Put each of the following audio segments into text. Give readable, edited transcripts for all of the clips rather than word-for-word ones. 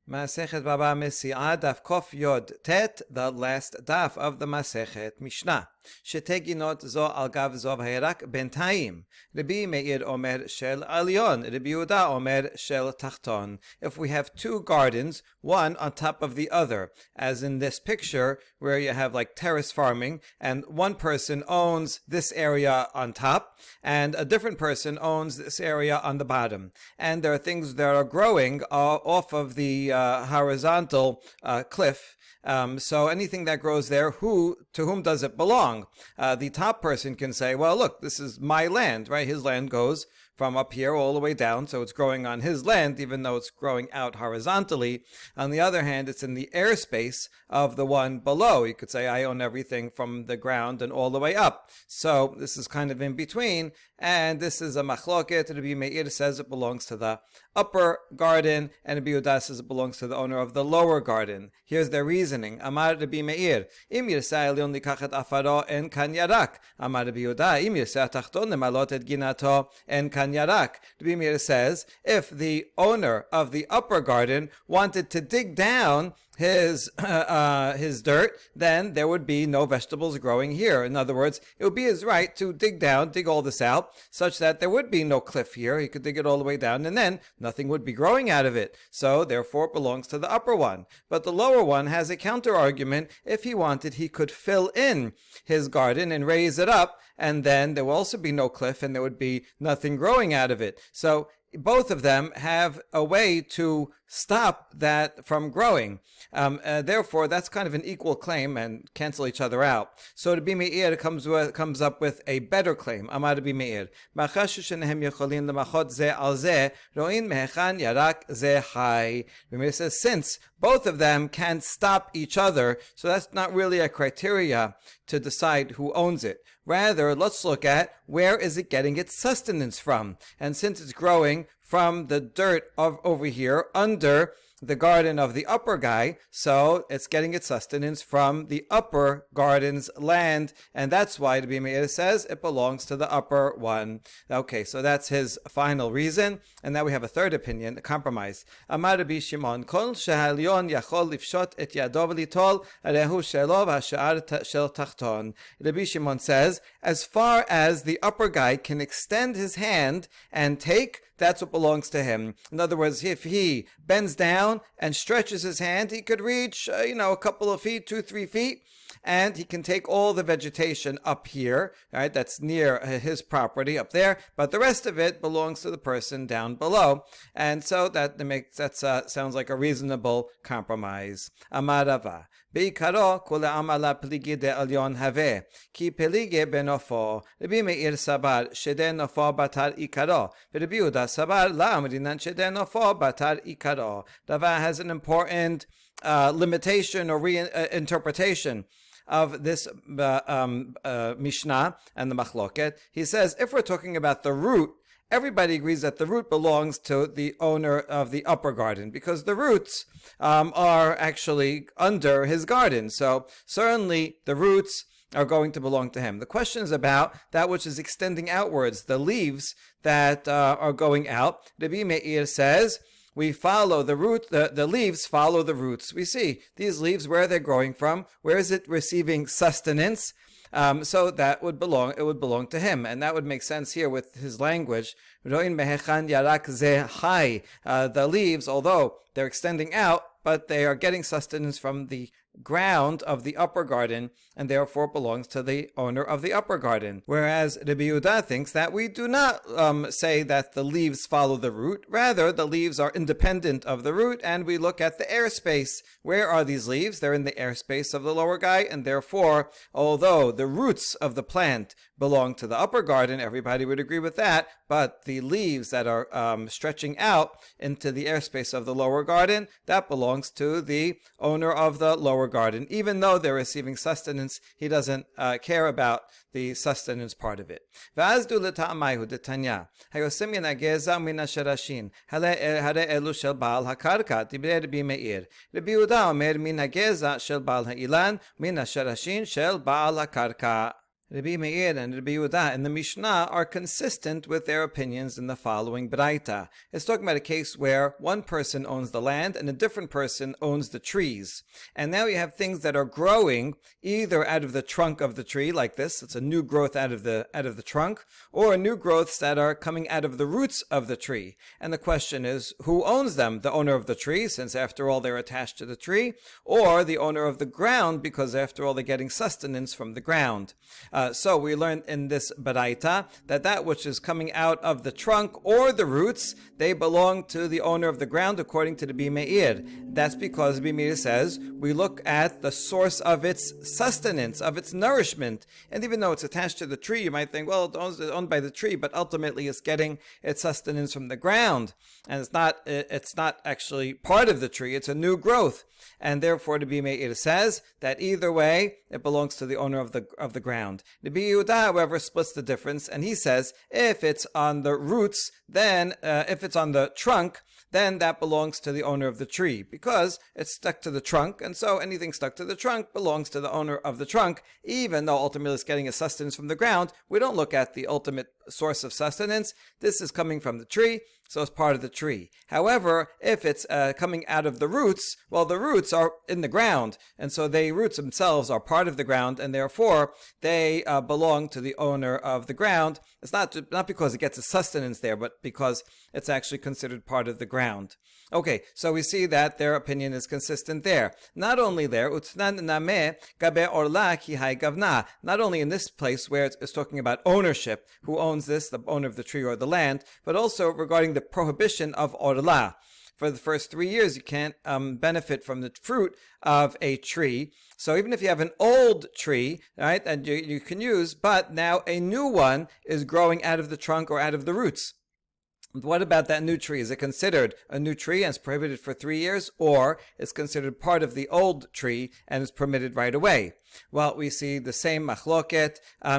Masechet Baba Mesia Daf Kof Yod Tet, the last daf of the Masechet Mishnah. Sheteginot zo al gav zo v'herak bentayim. Rabbi Meir omer shel alyon, Rabbi Yehuda omer shel tachton. If we have two gardens, one on top of the other, as in this picture where you have like terrace farming, and one person owns this area on top, and a different person owns this area on the bottom. And there are things that are growing off of the horizontal cliff. So anything that grows there, to whom does it belong? The top person can say, well, look, this is my land, right? His land goes from up here all the way down, so it's growing on his land, even though it's growing out horizontally. On the other hand, it's in the airspace of the one below. You could say, I own everything from the ground and all the way up. So this is kind of in between, and this is a machloket. Rabbi Meir says it belongs to the upper garden, and Rabbi Yehuda says it belongs to the owner of the lower garden. Here's their reasoning. Amar Rabbi Meir, im yirseh elyon likachet afaro en kan yarak. Amar Rabbi Yehuda, im yirseh tachton lemalot et ginato en kan yarak. Rabbi Meir says, if the owner of the upper garden wanted to dig down his dirt, then there would be no vegetables growing here. In other words, it would be his right to dig all this out, such that there would be no cliff here. He could dig it all the way down, and then nothing would be growing out of it. So, therefore, it belongs to the upper one. But the lower one has a counter argument. If he wanted, he could fill in his garden and raise it up, and then there will also be no cliff, and there would be nothing growing out of it. So, both of them have a way to stop that from growing. Therefore, that's kind of an equal claim and cancel each other out. So Rabbi Meir comes up with a better claim. Amar Rabbi Meir, Rabbi Meir says, since both of them can stop each other, so that's not really a criteria to decide who owns it. Rather, let's look at where is it getting its sustenance from. And since it's growing from the dirt of over here under the garden of the upper guy, so it's getting its sustenance from the upper garden's land, and that's why Rabbi Meir says it belongs to the upper one. Okay, so that's his final reason, and now we have a third opinion, a compromise. Amar Rabbi Shimon, kol shehalyon yachol lifshot et yado v'litol arehu shelo v'hashar shel tachton. Rabbi Shimon says, as far as the upper guy can extend his hand and take, that's what belongs to him. In other words, if he bends down and stretches his hand, he could reach, a couple of feet, 2-3 feet, and he can take all the vegetation up here, right? That's near his property up there, but the rest of it belongs to the person down below. And so that sounds like a reasonable compromise. Amar Rava, Beikaro kula amala pligi de alyon have, ki pelige benofo. Rabbi Meir sabar shede nofo batar ikaro. Rabbi Yehuda sabar la amrinan shede nofo batar ikaro. Rava has an important limitation or reinterpretation of this Mishnah and the Machloket. He says, if we're talking about the root, everybody agrees that the root belongs to the owner of the upper garden, because the roots are actually under his garden. So certainly the roots are going to belong to him. The question is about that which is extending outwards, the leaves that are going out. Rabbi Meir says, we follow the root, the leaves follow the roots. We see these leaves, where they're growing from, where is it receiving sustenance? So that would belong to him. And that would make sense here with his language. The leaves, although they're extending out, but they are getting sustenance from the ground of the upper garden, and therefore belongs to the owner of the upper garden. Whereas Rabbi Yehuda thinks that we do not say that the leaves follow the root. Rather, the leaves are independent of the root, and we look at the airspace. Where are these leaves? They're in the airspace of the lower guy, and therefore, although the roots of the plant belong to the upper garden, everybody would agree with that, but the leaves that are stretching out into the airspace of the lower garden, that belongs to the owner of the lower garden. Even though they're receiving sustenance, he doesn't care about the sustenance part of it. V'azdu l'ta'amayhu d'tanya hayosim yenageza min asherashin hare elu shel baal hakarka divrei Rabbi Meir. Rabbi Yehuda omer min hageza shel baal ha'ilan min asherashin shel baal hakarka. Rabbi Meir and Rabbi Yehuda in the Mishnah are consistent with their opinions in the following Braita. It's talking about a case where one person owns the land and a different person owns the trees. And now you have things that are growing either out of the trunk of the tree, like this, it's a new growth out of the trunk, or new growths that are coming out of the roots of the tree. And the question is, who owns them? The owner of the tree, since after all they're attached to the tree, or the owner of the ground, because after all they're getting sustenance from the ground. So we learned in this Baraita that which is coming out of the trunk or the roots, they belong to the owner of the ground according to the Rabbi Meir. That's because Rabbi Meir says we look at the source of its sustenance, of its nourishment. And even though it's attached to the tree, you might think, well, it's owned by the tree, but ultimately it's getting its sustenance from the ground. And it's not actually part of the tree, it's a new growth. And therefore the Rabbi Meir says that either way, it belongs to the owner of the ground. Rabbi Yehuda, however, splits the difference, and he says if it's on the roots, then if it's on the trunk, then that belongs to the owner of the tree, because it's stuck to the trunk, and so anything stuck to the trunk belongs to the owner of the trunk, even though ultimately it's getting a sustenance from the ground. We don't look at the ultimate source of sustenance. This is coming from the tree, so it's part of the tree. However, if it's coming out of the roots, well, the roots are in the ground, and so the roots themselves are part of the ground, and therefore they belong to the owner of the ground. It's not because it gets a sustenance there, but because it's actually considered part of the ground. Okay, so we see that their opinion is consistent there. Not only there, not only in this place where it's talking about ownership, who owns this, the owner of the tree or the land, but also regarding the prohibition of orla. For the first 3 years, you can't benefit from the fruit of a tree. So even if you have an old tree, right, and you can use, but now a new one is growing out of the trunk or out of the roots. What about that new tree? Is it considered a new tree and is prohibited for 3 years, or is considered part of the old tree and is permitted right away? Well, we see the same machloket.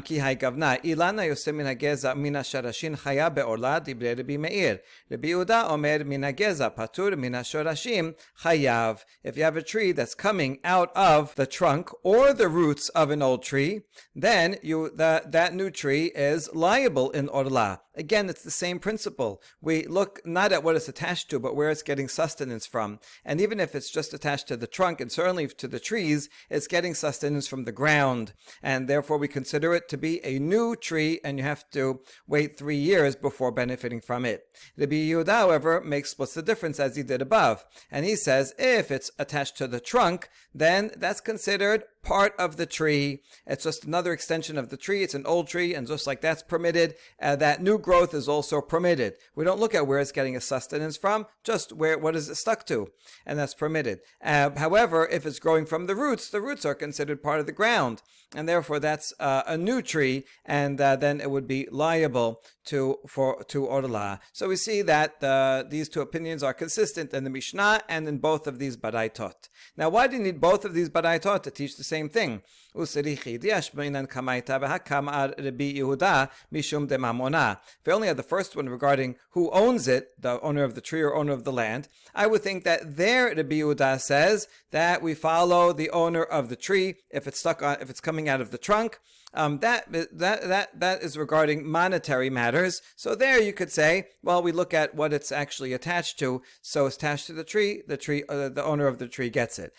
Ki hai gavna ilana yosem min hageza min hasharashin chaya beorla dibre Rabbi Meir. Rabbi Yehuda omer min hageza patur min hashorashim chayav. If you have a tree that's coming out of the trunk or the roots of an old tree, then that new tree is liable in orla. Again, it's the same principle. We look not at what it's attached to, but where it's getting sustenance from. And even if it's just attached to the trunk, and certainly to the trees, it's getting sustenance from the ground. And therefore we consider it to be a new tree, and you have to wait 3 years before benefiting from it. Rabbi Yehuda, however, splits the difference as he did above. And he says if it's attached to the trunk, then that's considered part of the tree. It's just another extension of the tree. It's an old tree, and just like that's permitted, that new growth is also permitted. We don't look at where it's getting a sustenance from, just what is it stuck to, and that's permitted. However, if it's growing from the roots are considered part of the ground, and therefore that's a new tree, and then it would be liable to orla. So we see that these two opinions are consistent in the Mishnah and in both of these baraitot. Now, why do you need both of these baraitot to teach the same thing? If you only had the first one regarding who owns it, the owner of the tree or owner of the land, I would think that there Rabbi Yehuda says that we follow the owner of the tree if it's coming out of the trunk. That is regarding monetary matters. So there you could say, well, we look at what it's actually attached to. So it's attached to the tree, the owner of the tree gets it.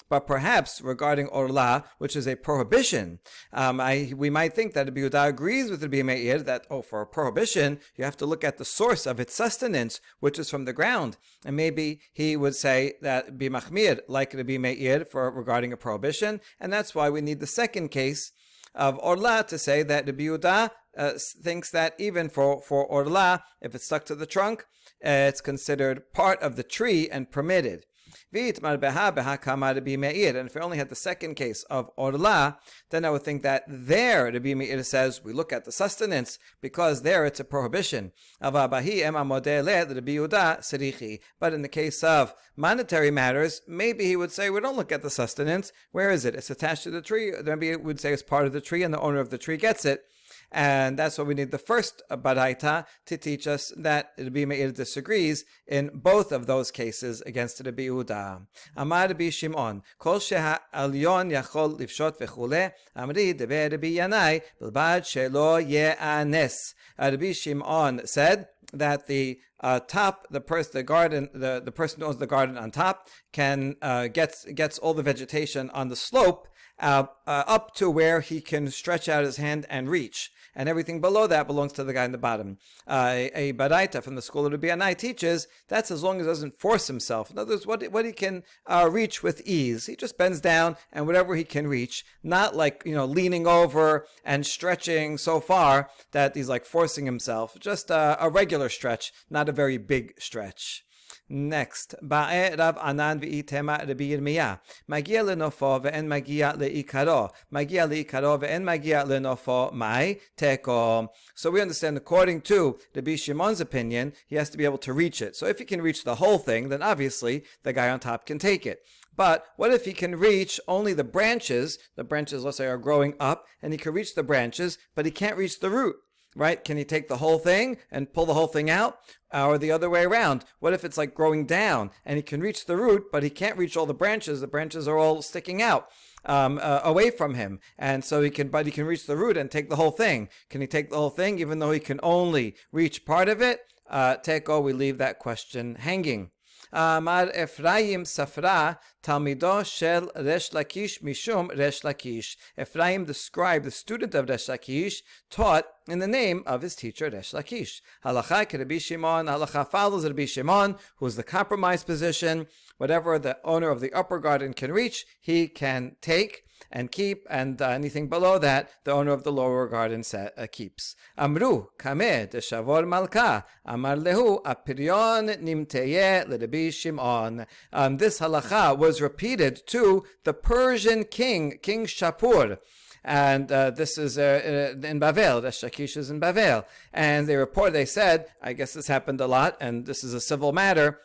But perhaps regarding orla, which is a prohibition, we might think that Rabbi Yehuda agrees with Rabbi Meir that, for a prohibition, you have to look at the source of its sustenance, which is from the ground. And maybe he would say that bimachmir, like Rabbi Meir, regarding a prohibition, and that's why we need the second case of orla to say that Rabbi Yehuda thinks that even for orla, if it's stuck to the trunk, it's considered part of the tree and permitted. And if we only had the second case of orla, then I would think that there Rabbi Meir says we look at the sustenance, because there it's a prohibition. But in the case of monetary matters, maybe he would say we don't look at the sustenance. Where is it? It's attached to the tree. Maybe it would say it's part of the tree and the owner of the tree gets it. And that's why we need the first baraita to teach us that Rabbi Meir disagrees in both of those cases against Rabbi Yehuda. Amar Rabbi Shimon, Kol sheha alyon yachol lifshot v'chule, Amri deber Rabbi Yanai, bilbad shelo ye'anes. Rabbi Shimon said that the top, the person who owns the garden on top gets all the vegetation on the slope up to where he can stretch out his hand and reach, and everything below that belongs to the guy in the bottom. A baraita from the school of Rabbi Yanai teaches that's as long as he doesn't force himself. In other words, what he can reach with ease. He just bends down and whatever he can reach, not like leaning over and stretching so far that he's like forcing himself. Just a regular stretch, not a very big stretch. Next, Ba'e Rav Anan v'itema Rabbi Yirmiyah. Magia lenofo ve'en magia le'ikaro. Magia le'ikaro ve'en magia lenofo mai teko. So we understand, according to Rabbi Shimon's opinion, he has to be able to reach it. So if he can reach the whole thing, then obviously the guy on top can take it. But what if he can reach only the branches? The branches, let's say, are growing up, and he can reach the branches, but he can't reach the root. Right? Can he take the whole thing and pull the whole thing out? Or the other way around? What if it's like growing down and he can reach the root, but he can't reach all the branches? The branches are all sticking out away from him. And so he can reach the root and take the whole thing. Can he take the whole thing even though he can only reach part of it? Teko, we leave that question hanging. Amar Ephraim Safra, Talmido Shel Resh Lakish Mishum Resh Lakish. Ephraim, the scribe, the student of Resh Lakish, taught in the name of his teacher Resh Lakish. Halacha Rabbi Shimon. Halacha follows Rabbi Shimon, who is the compromise position. Whatever the owner of the upper garden can reach, he can take and keep, and anything below that, the owner of the lower garden keeps. Amru kameh de shavor malka amar lehu apirion nimteye leRabbi Shimon. This halacha was repeated to the Persian king, King Shapur. And this is in Bavel. Resh Lakish is in Bavel. And they said, I guess this happened a lot, and this is a civil matter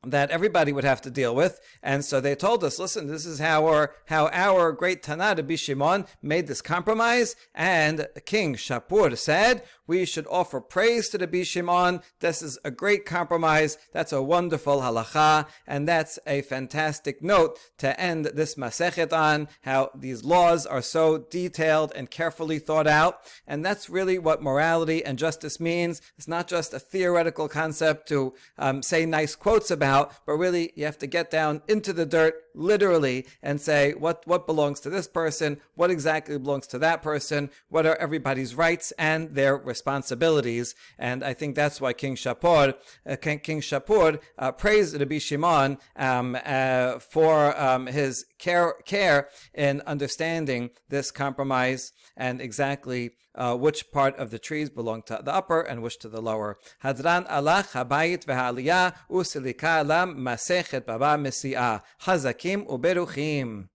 that everybody would have to deal with. And so they told us, listen, this is how our great Tana Rabbi Shimon made this compromise. And King Shapur said, we should offer praise to Rabbi Shimon. This is a great compromise. That's a wonderful halacha. And that's a fantastic note to end this Masechet on, how these laws are so detailed and carefully thought out. And that's really what morality and justice means. It's not just a theoretical concept to say nice quotes about, but really you have to get down into the dirt literally and say what belongs to this person, what exactly belongs to that person, what are everybody's rights and their responsibilities. And I think that's why King Shapur praised Rabbi Shimon for his care in understanding this compromise and exactly which part of the trees belong to the upper and which to the lower. Hadran alach habayit v'ha'aliyah usilika lam masechet baba Mesia. Hazakim uberuchim.